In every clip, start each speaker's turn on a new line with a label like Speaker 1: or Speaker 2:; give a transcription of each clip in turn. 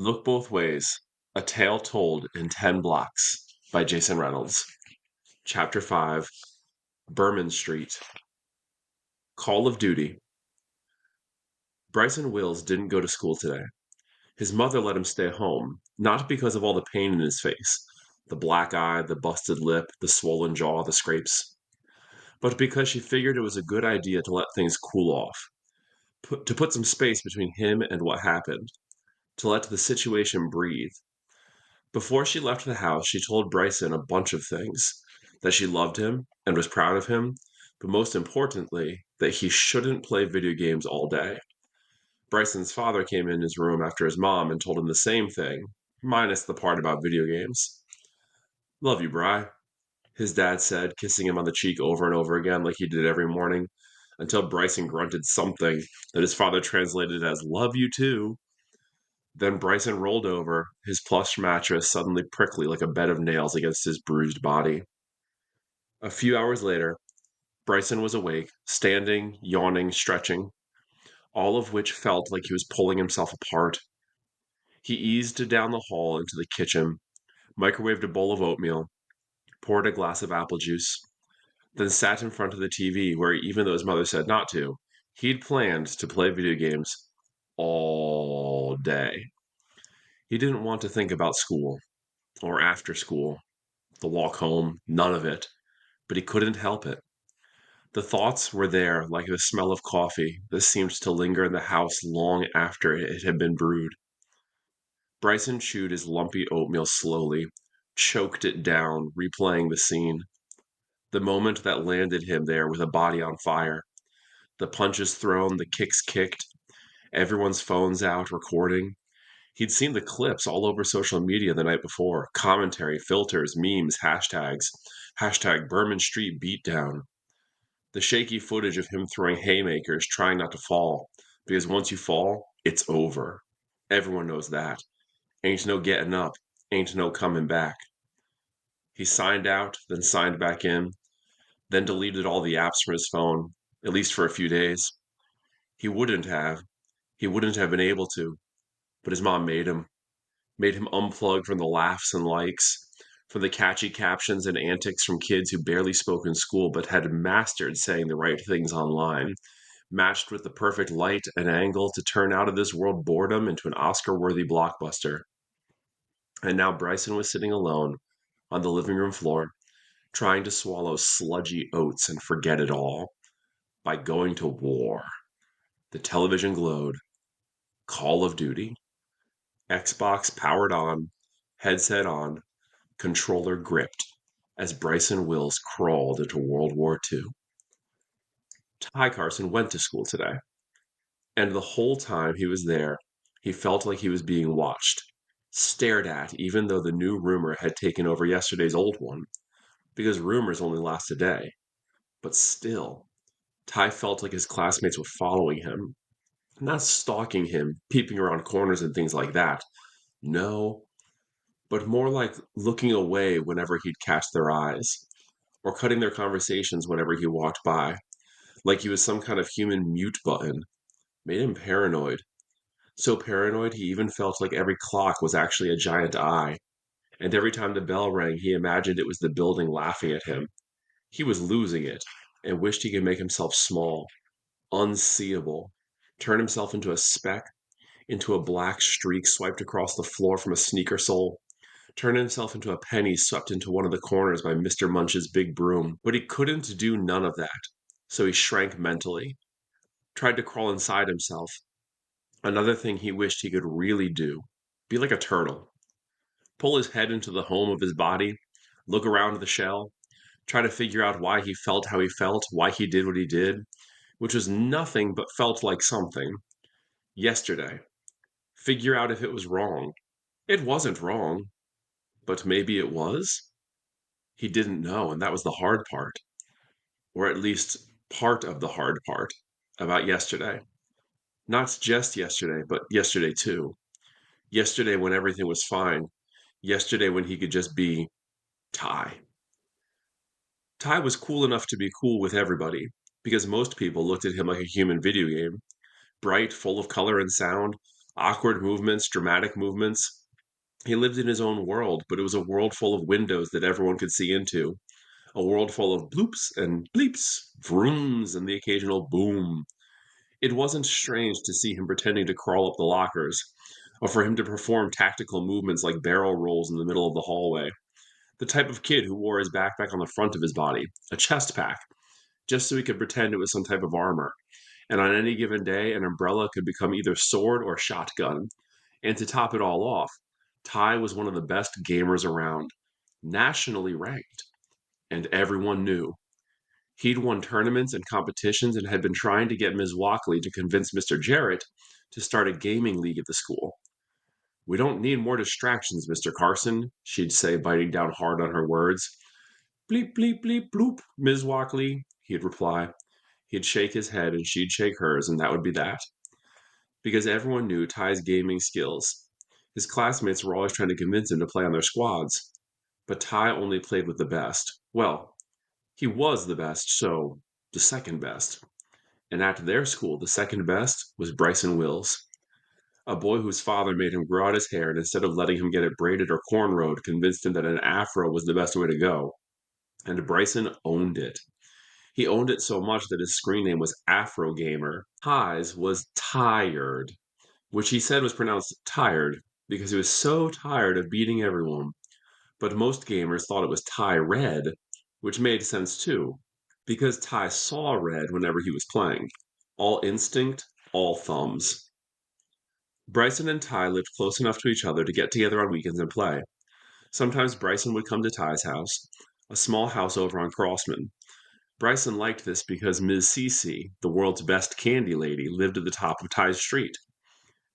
Speaker 1: Look Both Ways, A Tale Told in 10 Blocks by Jason Reynolds. Chapter 5, Berman Street. Call of Duty. Bryson Wills didn't go to school today. His mother let him stay home, not because of all the pain in his face, the black eye, the busted lip, the swollen jaw, the scrapes, but because she figured it was a good idea to let things cool off, to put some space between him and what happened, to let the situation breathe. Before she left the house, she told Bryson a bunch of things: that she loved him and was proud of him, but most importantly, that he shouldn't play video games all day. Bryson's father came in his room after his mom and told him the same thing, minus the part about video games. Love you, Bry, his dad said, kissing him on the cheek over and over again like he did every morning, until Bryson grunted something that his father translated as love you too. Then Bryson rolled over, his plush mattress suddenly prickly like a bed of nails against his bruised body. A few hours later, Bryson was awake, standing, yawning, stretching, all of which felt like he was pulling himself apart. He eased down the hall into the kitchen, microwaved a bowl of oatmeal, poured a glass of apple juice, then sat in front of the TV where, even though his mother said not to, he'd planned to play video games all day. He didn't want to think about school, or after school, the walk home, none of it, but he couldn't help it. The thoughts were there like the smell of coffee that seemed to linger in the house long after it had been brewed. Bryson chewed his lumpy oatmeal slowly, choked it down, replaying the scene. The moment that landed him there with a body on fire. The punches thrown, the kicks kicked, everyone's phones out recording. He'd seen the clips all over social media the night before: commentary, filters, memes, hashtags. Hashtag Berman Street Beatdown. The shaky footage of him throwing haymakers, trying not to fall, because once you fall, it's over. Everyone knows that. Ain't no getting up, ain't no coming back. He signed out, then signed back in, then deleted all the apps from his phone, at least for a few days. He wouldn't have. He wouldn't have been able to, but his mom made him unplug from the laughs and likes, from the catchy captions and antics from kids who barely spoke in school but had mastered saying the right things online, matched with the perfect light and angle to turn out of this world boredom into an Oscar worthy blockbuster. And now Bryson was sitting alone on the living room floor, trying to swallow sludgy oats and forget it all by going to war. The television glowed. Call of Duty. Xbox powered on, headset on, controller gripped, as Bryson Wills crawled into World War II. Ty Carson went to school today, and the whole time he was there, he felt like he was being watched, stared at, even though the new rumor had taken over yesterday's old one, because rumors only last a day. But still, Ty felt like his classmates were following him, not stalking him, peeping around corners and things like that. No, but more like looking away whenever he'd catch their eyes, or cutting their conversations whenever he walked by, like he was some kind of human mute button. Made him paranoid. So paranoid he even felt like every clock was actually a giant eye, and every time the bell rang he imagined it was the building laughing at him. He was losing it, and wished he could make himself small, unseeable, turn himself into a speck, into a black streak swiped across the floor from a sneaker sole, turn himself into a penny swept into one of the corners by Mr. Munch's big broom. But he couldn't do none of that, so he shrank mentally, tried to crawl inside himself. Another thing he wished he could really do: be like a turtle, pull his head into the home of his body, look around the shell, try to figure out why he felt how he felt, why he did what he did, which was nothing but felt like something. Yesterday. Figure out if it was wrong. It wasn't wrong, but maybe it was? He didn't know, and that was the hard part, or at least part of the hard part about yesterday. Not just yesterday, but yesterday too. Yesterday when everything was fine. Yesterday when he could just be Ty. Ty was cool enough to be cool with everybody, because most people looked at him like a human video game, bright, full of color and sound, Awkward movements, dramatic movements. He lived in his own world, but it was a world full of windows that everyone could see into. A world full of bloops and bleeps, vrooms, and the occasional boom. It wasn't strange to see him pretending to crawl up the lockers, or for him to perform tactical movements like barrel rolls in the middle of the hallway. The type of kid who wore his backpack on the front of his body, a chest pack, just so he could pretend it was some type of armor. And on any given day, an umbrella could become either sword or shotgun. And to top it all off, Ty was one of the best gamers around, nationally ranked, and everyone knew. He'd won tournaments and competitions and had been trying to get Ms. Walkley to convince Mr. Jarrett to start a gaming league at the school. We don't need more distractions, Mr. Carson, she'd say, biting down hard on her words. Bleep, bleep, bleep, bloop, Ms. Walkley, he'd reply. He'd shake his head and she'd shake hers, and that would be that. Because everyone knew Ty's gaming skills. His classmates were always trying to convince him to play on their squads. But Ty only played with the best. Well, he was the best, so the second best. And at their school, the second best was Bryson Wills, a boy whose father made him grow out his hair and instead of letting him get it braided or cornrowed, convinced him that an afro was the best way to go. And Bryson owned it. He owned it so much that his screen name was Afro Gamer. Ty's was Tired, which he said was pronounced tired because he was so tired of beating everyone. But most gamers thought it was Ty Red, which made sense too, because Ty saw red whenever he was playing. All instinct, all thumbs. Bryson and Ty lived close enough to each other to get together on weekends and play. Sometimes Bryson would come to Ty's house, a small house over on Crossman. Bryson liked this because Ms. Cece, the world's best candy lady, lived at the top of Ty's street.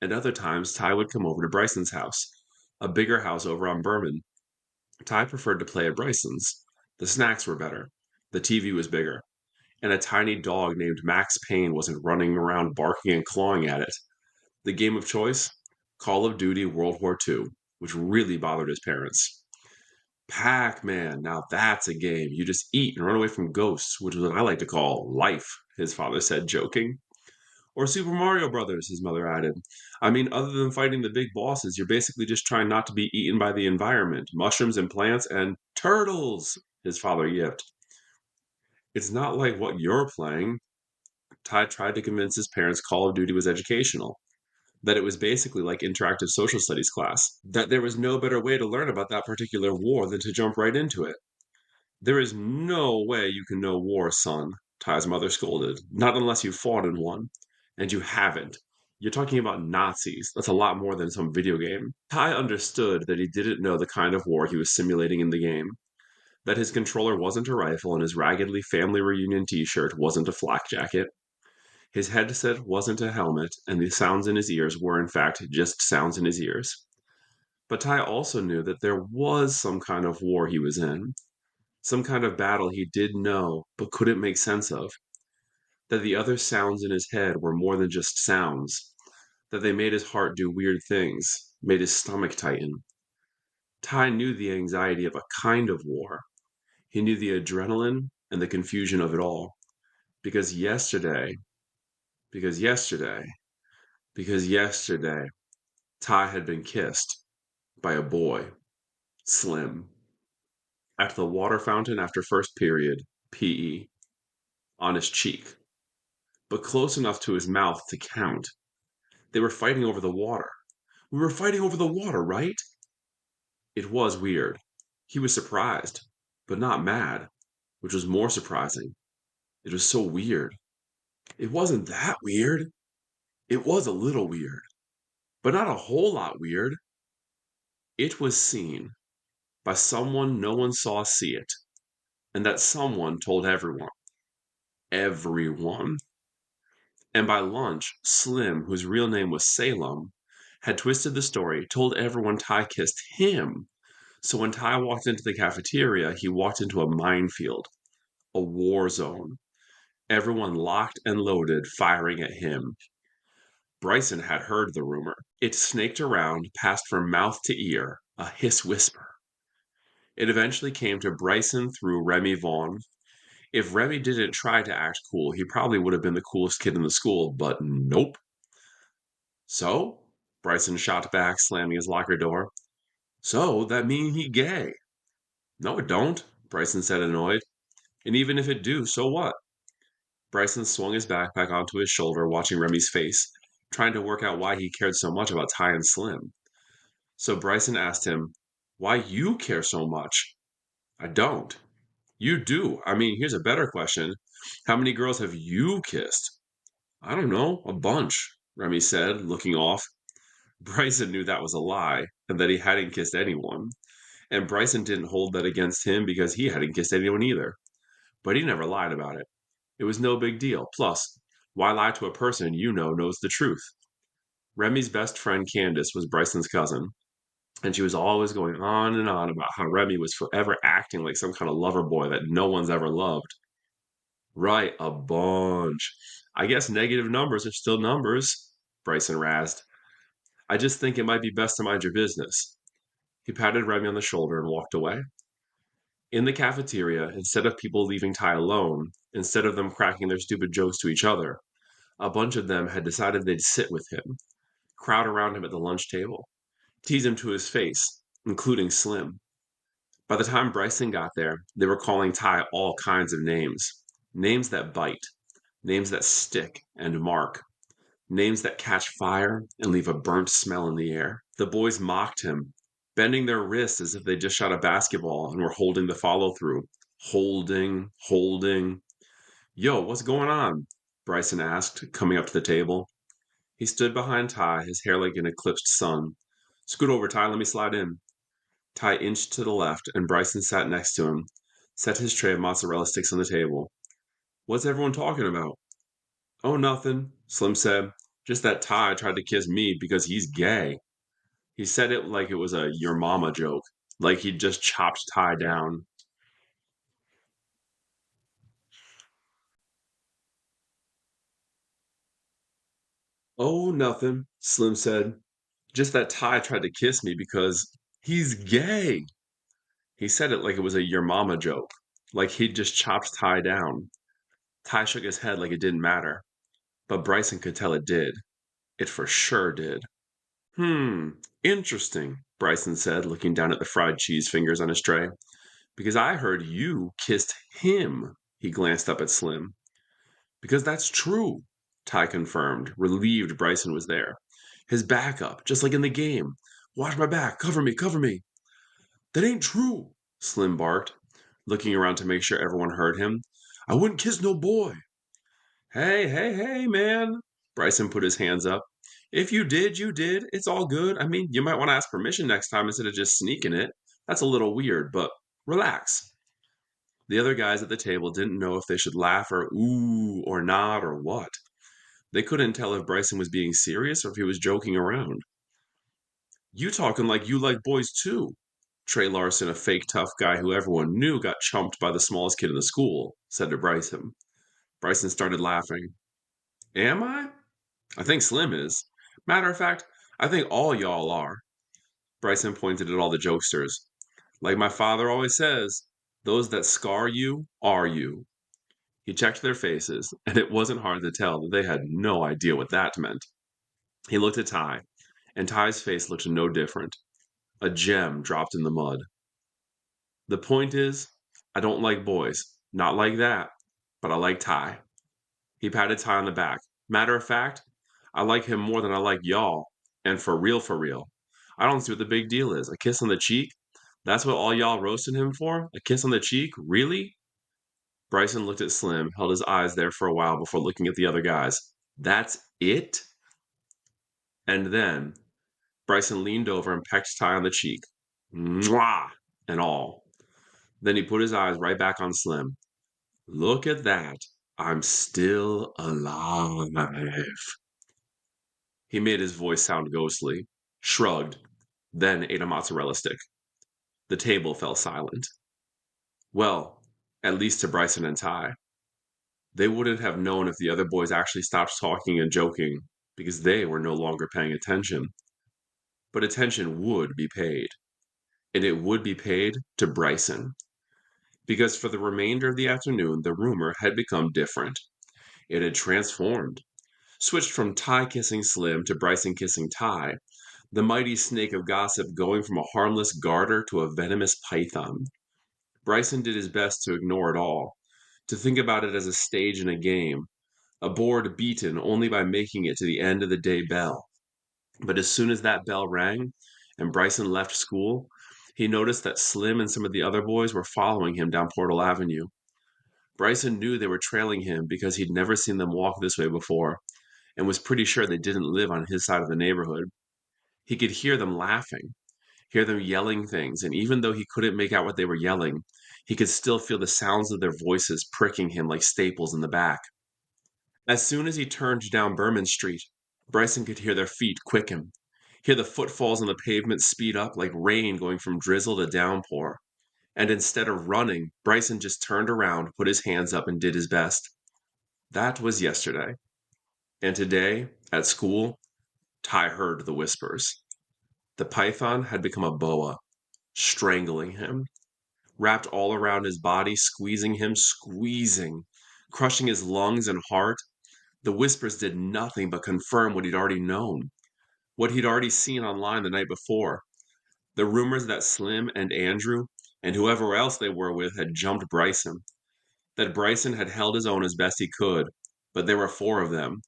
Speaker 1: And other times, Ty would come over to Bryson's house, a bigger house over on Berman. Ty preferred to play at Bryson's. The snacks were better, the TV was bigger, and a tiny dog named Max Payne wasn't running around barking and clawing at it. The game of choice? Call of Duty World War II, which really bothered his parents. Pac Man, now that's a game. You just eat and run away from ghosts, which is what I like to call life, his father said, joking. Or Super Mario Brothers, his mother added. I mean, other than fighting the big bosses, you're basically just trying not to be eaten by the environment. Mushrooms and plants and turtles, his father yipped. It's not like what you're playing. Ty tried to convince his parents Call of Duty was educational, that it was basically like interactive social studies class, that there was no better way to learn about that particular war than to jump right into it. There is no way you can know war, son, Ty's mother scolded. Not unless you fought in one. And you haven't. You're talking about Nazis. That's a lot more than some video game. Ty understood that he didn't know the kind of war he was simulating in the game. That his controller wasn't a rifle and his raggedly family reunion t shirt wasn't a flak jacket. His headset wasn't a helmet, and the sounds in his ears were, in fact, just sounds in his ears. But Ty also knew that there was some kind of war he was in, some kind of battle he did know but couldn't make sense of, that the other sounds in his head were more than just sounds, that they made his heart do weird things, made his stomach tighten. Ty knew the anxiety of a kind of war. He knew the adrenaline and the confusion of it all. Because yesterday, because yesterday, because yesterday, Ty had been kissed by a boy, Slim, at the water fountain after first period, PE, on his cheek, but close enough to his mouth to count. They were fighting over the water. We were fighting over the water, right? It was weird. He was surprised, but not mad, which was more surprising. It was so weird. It wasn't that weird. It was a little weird, but not a whole lot weird. It was seen by someone no one saw see it, and that someone told everyone. Everyone. And by lunch, Slim, whose real name was Salem, had twisted the story, told everyone Ty kissed him. So when Ty walked into the cafeteria, he walked into a minefield, a war zone. Everyone locked and loaded, firing at him. Bryson had heard the rumor. It snaked around, passed from mouth to ear, a hiss whisper. It eventually came to Bryson through Remy Vaughn. If Remy didn't try to act cool, he probably would have been the coolest kid in the school, but nope. So, Bryson shot back, slamming his locker door. So, that mean he gay? No, it don't, Bryson said, annoyed. And even if it do, so what? Bryson swung his backpack onto his shoulder, watching Remy's face, trying to work out why he cared so much about Ty and Slim. So Bryson asked him, why you care so much? I don't. You do. I mean, here's a better question. How many girls have you kissed? I don't know, a bunch, Remy said, looking off. Bryson knew that was a lie, and that he hadn't kissed anyone. And Bryson didn't hold that against him because he hadn't kissed anyone either. But he never lied about it. It was no big deal. Plus, why lie to a person you know knows the truth? Remy's best friend Candace was Bryson's cousin, and she was always going on and on about how Remy was forever acting like some kind of lover boy that no one's ever loved. Right, a bunch. I guess negative numbers are still numbers, Bryson razzed. I just think it might be best to mind your business. He patted Remy on the shoulder and walked away. In the cafeteria, instead of people leaving Ty alone, instead of them cracking their stupid jokes to each other, a bunch of them had decided they'd sit with him, crowd around him at the lunch table, tease him to his face, including Slim. By the time Bryson got there, they were calling Ty all kinds of names. Names that bite, names that stick and mark, names that catch fire and leave a burnt smell in the air. The boys mocked him, bending their wrists as if they just shot a basketball and were holding the follow through. Holding. Yo, what's going on? Bryson asked, coming up to the table. He stood behind Ty, his hair like an eclipsed sun. Scoot over, Ty, let me slide in. Ty inched to the left, and Bryson sat next to him, set his tray of mozzarella sticks on the table. What's everyone talking about? Oh, nothing, Slim said. Just that Ty tried to kiss me because he's gay. He said it like it was a your mama joke, like he'd just chopped Ty down. Oh, nothing, Slim said. Just that Ty tried to kiss me because he's gay. He said it like it was a your mama joke, like he'd just chopped Ty down. Ty shook his head like it didn't matter, but Bryson could tell it did. It for sure did. Hmm, interesting, Bryson said, looking down at the fried cheese fingers on his tray. Because I heard you kissed him. He glanced up at Slim. Because that's true, Ty confirmed, relieved Bryson was there. His back up, just like in the game. Watch my back, cover me, cover me. That ain't true, Slim barked, looking around to make sure everyone heard him. I wouldn't kiss no boy. Hey, man. Bryson put his hands up. If you did, you did. It's all good. I mean, you might want to ask permission next time instead of just sneaking it. That's a little weird, but relax. The other guys at the table didn't know if they should laugh or ooh or nod or what. They couldn't tell if Bryson was being serious or if he was joking around. You talking like you like boys too. Trey Larson, a fake tough guy who everyone knew got chumped by the smallest kid in the school, said to Bryson. Bryson started laughing. Am I? I think Slim is. Matter of fact, I think all y'all are. Bryson pointed at all the jokesters. Like my father always says, those that scar you are you. He checked their faces, and it wasn't hard to tell that they had no idea what that meant. He looked at Ty, and Ty's face looked no different. A gem dropped in the mud. The point is, I don't like boys. Not like that. But I like Ty. He patted Ty on the back. Matter of fact, I like him more than I like y'all. And for real, for real. I don't see what the big deal is. A kiss on the cheek? That's what all y'all roasted him for? A kiss on the cheek? Really? Bryson looked at Slim, held his eyes there for a while before looking at the other guys. That's it? And then Bryson leaned over and pecked Ty on the cheek. Mwah! And all. Then he put his eyes right back on Slim. Look at that. I'm still alive. He made his voice sound ghostly, shrugged, then ate a mozzarella stick. The table fell silent. Well, at least to Bryson and Ty. They wouldn't have known if the other boys actually stopped talking and joking because they were no longer paying attention. But attention would be paid, and it would be paid to Bryson. Because for the remainder of the afternoon, the rumor had become different. It had transformed, switched from Ty kissing Slim to Bryson kissing Ty, The mighty snake of gossip going from a harmless garter to a venomous python. Bryson did his best to ignore it all, to think about it as a stage in a game, a board beaten only by making it to the end of the day bell. But as soon as that bell rang and Bryson left school, he noticed that Slim and some of the other boys were following him down Portal Avenue. Bryson knew they were trailing him because he'd never seen them walk this way before and was pretty sure they didn't live on his side of the neighborhood. He could hear them laughing, hear them yelling things, and even though he couldn't make out what they were yelling, he could still feel the sounds of their voices pricking him like staples in the back. As soon as he turned down Berman Street, Bryson could hear their feet quicken, hear the footfalls on the pavement speed up like rain going from drizzle to downpour. And instead of running, Bryson just turned around, put his hands up, and did his best. That was yesterday. And today, at school, Ty heard the whispers. The python had become a boa, strangling him, wrapped all around his body, squeezing him, squeezing, crushing his lungs and heart. The whispers did nothing but confirm what he'd already known, what he'd already seen online the night before. The rumors that Slim and Andrew and whoever else they were with had jumped Bryson, that Bryson had held his own as best he could, but there were four of them,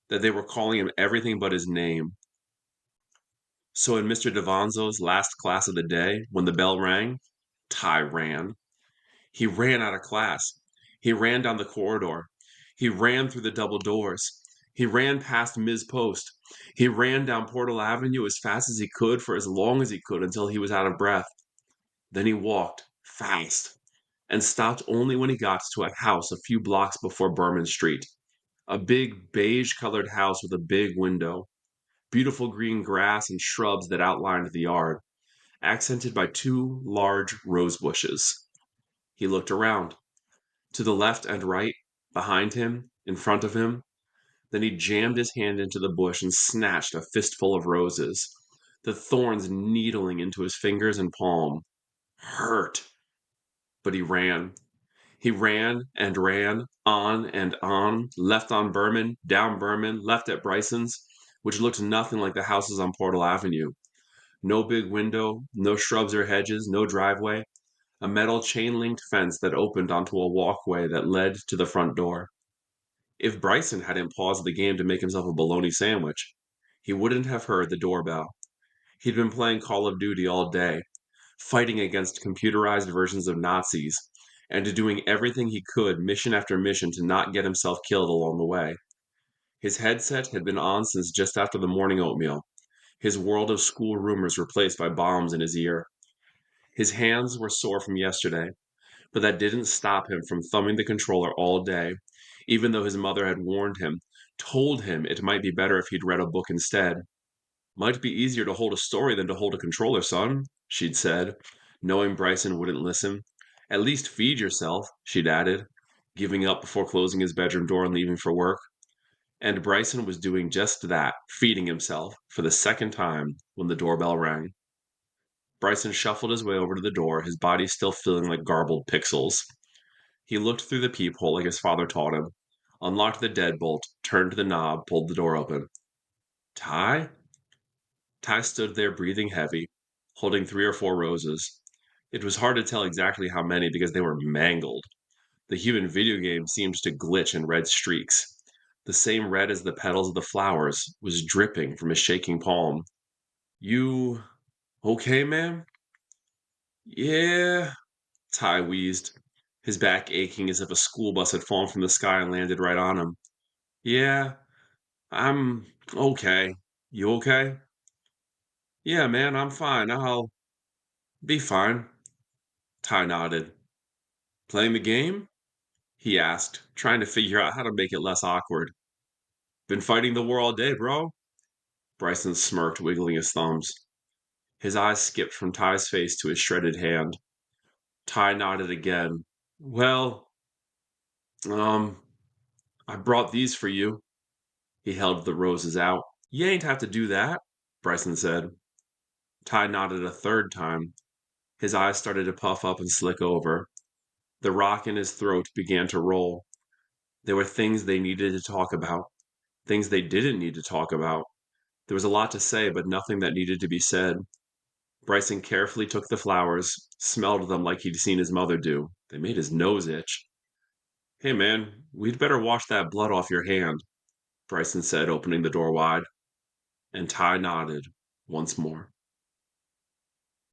Speaker 1: that they were calling him everything but his name. So in Mr. Devanzo's last class of the day, when the bell rang, Ty ran. He ran out of class. He ran down the corridor. He ran through the double doors. He ran past Ms. Post. He ran down Portal Avenue as fast as he could for as long as he could until he was out of breath. Then he walked fast and stopped only when he got to a house a few blocks before Berman Street. A big beige colored house with a big window, beautiful green grass and shrubs that outlined the yard, accented by two large rose bushes. He looked around, to the left and right, behind him, in front of him. Then he jammed his hand into the bush and snatched a fistful of roses, the thorns needling into his fingers and palm. Hurt. But he ran. He ran and ran, on, left on Berman, down Berman, left at Bryson's, which looked nothing like the houses on Portal Avenue. No big window, no shrubs or hedges, no driveway, a metal chain-linked fence that opened onto a walkway that led to the front door. If Bryson hadn't paused the game to make himself a bologna sandwich, he wouldn't have heard the doorbell. He'd been playing Call of Duty all day, fighting against computerized versions of Nazis, and doing everything he could, mission after mission, to not get himself killed along the way. His headset had been on since just after the morning oatmeal, his world of school rumors replaced by bombs in his ear. His hands were sore from yesterday, but that didn't stop him from thumbing the controller all day, even though his mother had warned him, told him it might be better if he'd read a book instead. Might be easier to hold a story than to hold a controller, son, she'd said, knowing Bryson wouldn't listen. At least feed yourself, she'd added, giving up before closing his bedroom door and leaving for work. And Bryson was doing just that, feeding himself, for the second time when the doorbell rang. Bryson shuffled his way over to the door, his body still feeling like garbled pixels. He looked through the peephole like his father taught him, unlocked the deadbolt, turned the knob, pulled the door open. Ty? Ty stood there breathing heavy, holding 3 or 4 roses. It was hard to tell exactly how many because they were mangled. The human video game seemed to glitch in red streaks. The same red as the petals of the flowers was dripping from his shaking palm. You okay, ma'am? Yeah, Ty wheezed, his back aching as if a school bus had fallen from the sky and landed right on him. Yeah, I'm okay. You okay? Yeah, man, I'm fine. I'll be fine. Ty nodded. Playing the game? He asked, trying to figure out how to make it less awkward. Been fighting the war all day, bro. Bryson smirked, wiggling his thumbs. His eyes skipped from Ty's face to his shredded hand. Ty nodded again. Well, um, I brought these for you. He held the roses out. You ain't have to do that, Bryson said. Ty nodded a third time. His eyes started to puff up and slick over. The rock in his throat began to roll. There were things they needed to talk about, things they didn't need to talk about. There was a lot to say, but nothing that needed to be said. Bryson carefully took the flowers, smelled them like he'd seen his mother do. They made his nose itch. "Hey, man, we'd better wash that blood off your hand," Bryson said, opening the door wide, and Ty nodded once more.